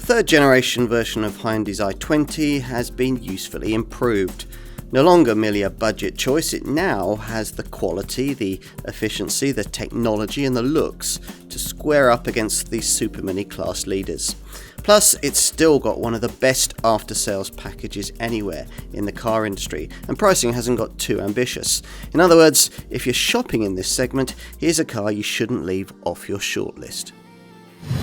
third generation version of Hyundai's i20 has been usefully improved. No longer merely a budget choice, it now has the quality, the efficiency, the technology and the looks to square up against the supermini class leaders. Plus, it's still got one of the best after-sales packages anywhere in the car industry, and pricing hasn't got too ambitious. In other words, if you're shopping in this segment, here's a car you shouldn't leave off your shortlist.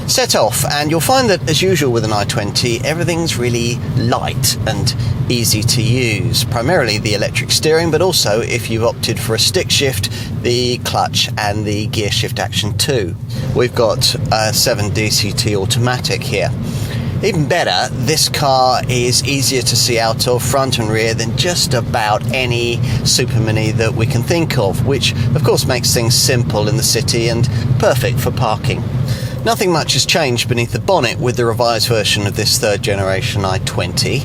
Set off, and you'll find that, as usual with an i20, everything's really light and easy to use. Primarily the electric steering, but also, if you've opted for a stick shift, the clutch and the gear shift action too. We've got a 7 DCT automatic here. Even better, this car is easier to see out of front and rear than just about any supermini that we can think of, which of course makes things simple in the city and perfect for parking. Nothing much has changed beneath the bonnet with the revised version of this third generation i20.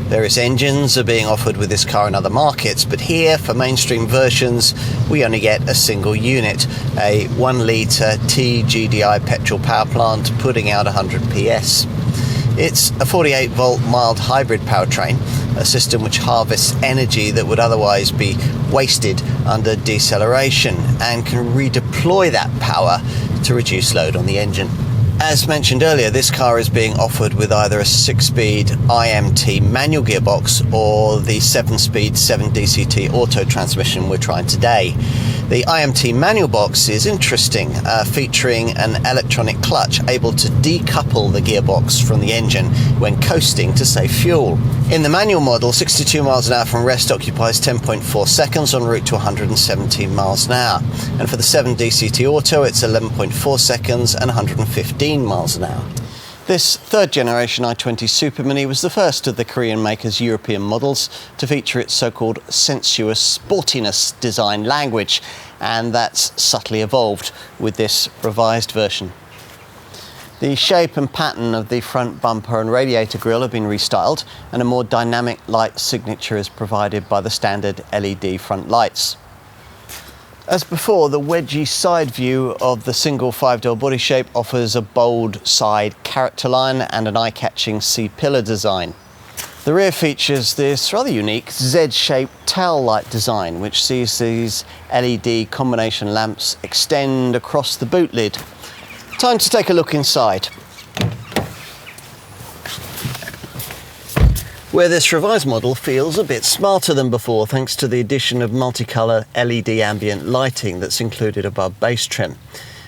Various engines are being offered with this car in other markets, but here, for mainstream versions, we only get a single unit, a 1 litre T-GDi petrol power plant putting out 100 PS. It's a 48 volt mild hybrid powertrain, a system which harvests energy that would otherwise be wasted under deceleration and can redeploy that power to reduce load on the engine. As mentioned earlier, this car is being offered with either a 6-speed IMT manual gearbox or the 7-speed 7 DCT auto transmission we're trying today. The IMT manual box is interesting, featuring an electronic clutch able to decouple the gearbox from the engine when coasting to save fuel. In the manual model, 62 miles an hour from rest occupies 10.4 seconds en route to 117 miles an hour. And for the 7 DCT auto, it's 11.4 seconds and 115 miles an hour. This third generation i20 Supermini was the first of the Korean maker's European models to feature its so-called sensuous sportiness design language, and that's subtly evolved with this revised version. The shape and pattern of the front bumper and radiator grille have been restyled, and a more dynamic light signature is provided by the standard LED front lights. As before, the wedgy side view of the single 5-door body shape offers a bold side character line and an eye-catching C-pillar design. The rear features this rather unique Z-shaped tail light design, which sees these LED combination lamps extend across the boot lid. Time to take a look inside, where this revised model feels a bit smarter than before thanks to the addition of multicolour LED ambient lighting that's included above base trim.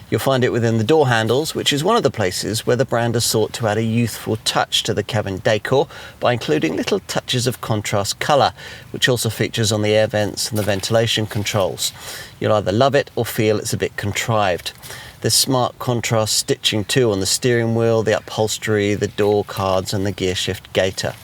You'll find it within the door handles, which is one of the places where the brand has sought to add a youthful touch to the cabin decor by including little touches of contrast colour, which also features on the air vents and the ventilation controls. You'll either love it or feel it's a bit contrived. There's smart contrast stitching too on the steering wheel, the upholstery, the door cards and the gear shift gaiter.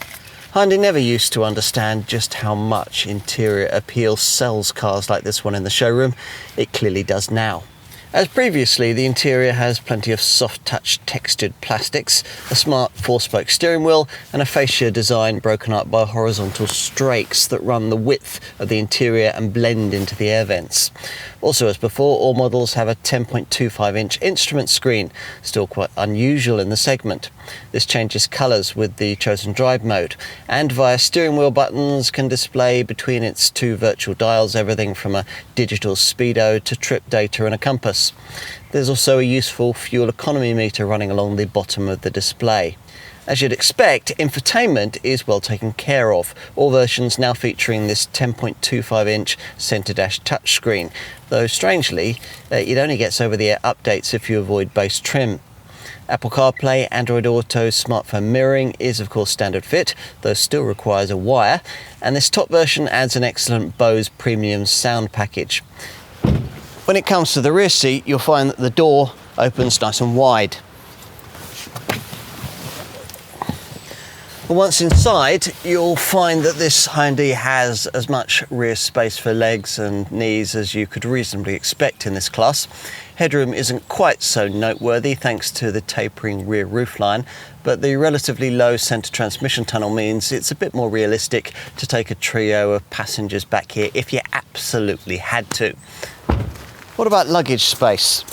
Hyundai never used to understand just how much interior appeal sells cars like this one in the showroom. It clearly does now. As previously, the interior has plenty of soft-touch textured plastics, a smart 4-spoke steering wheel and a fascia design broken up by horizontal strakes that run the width of the interior and blend into the air vents. Also, as before, all models have a 10.25-inch instrument screen, still quite unusual in the segment. This changes colours with the chosen drive mode, and via steering wheel buttons can display between its 2 virtual dials everything from a digital speedo to trip data and a compass. There's also a useful fuel economy meter running along the bottom of the display. As you'd expect, infotainment is well taken care of, all versions now featuring this 10.25-inch centre dash touchscreen, though strangely, it only gets over-the-air updates if you avoid base trim. Apple CarPlay, Android Auto, smartphone mirroring is of course standard fit, though still requires a wire, and this top version adds an excellent Bose premium sound package. When it comes to the rear seat, you'll find that the door opens nice and wide. But once inside, you'll find that this Hyundai has as much rear space for legs and knees as you could reasonably expect in this class. Headroom isn't quite so noteworthy thanks to the tapering rear roofline, but the relatively low centre transmission tunnel means it's a bit more realistic to take a trio of passengers back here if you absolutely had to. What about luggage space?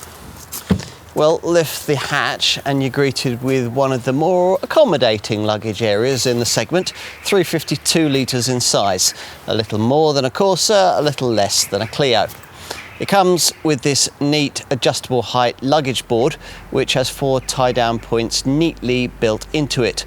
Well, lift the hatch and you're greeted with one of the more accommodating luggage areas in the segment, 352 litres in size. A little more than a Corsa, a little less than a Clio. It comes with this neat adjustable height luggage board, which has 4 tie-down points neatly built into it.